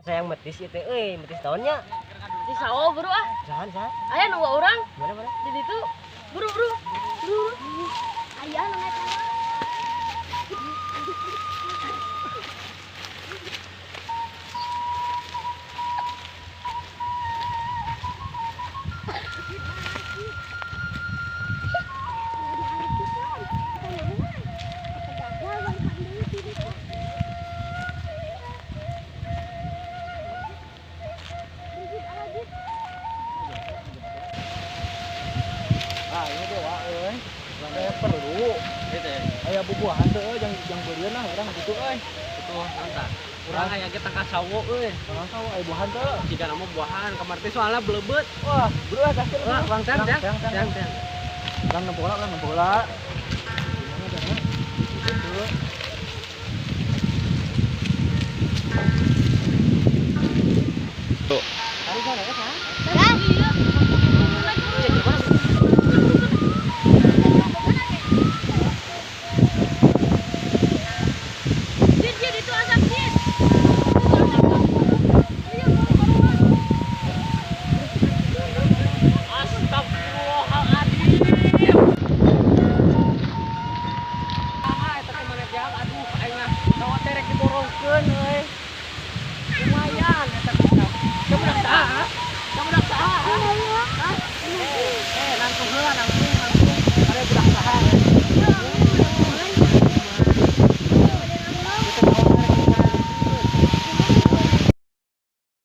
sayang metis itu metis tahunnya Di sawo buru ah. jangan. Aya nunggu orang. Mana Di ditu. Buru. Aya nu ngecen. Ah, ini tuh wah perlu. Gitu ya. Aya bubuahan teh yang beureun lah urang gitu euy. Itu nanta. Urang aya ge tangka sawo euy. Urang tahu aya buahan teh. Jika nama buahan kamar teh soalnya bleubet. Wah, beureum kasir. Wah, Bang Teng. Urang nempola. Gimana dah? Gitu.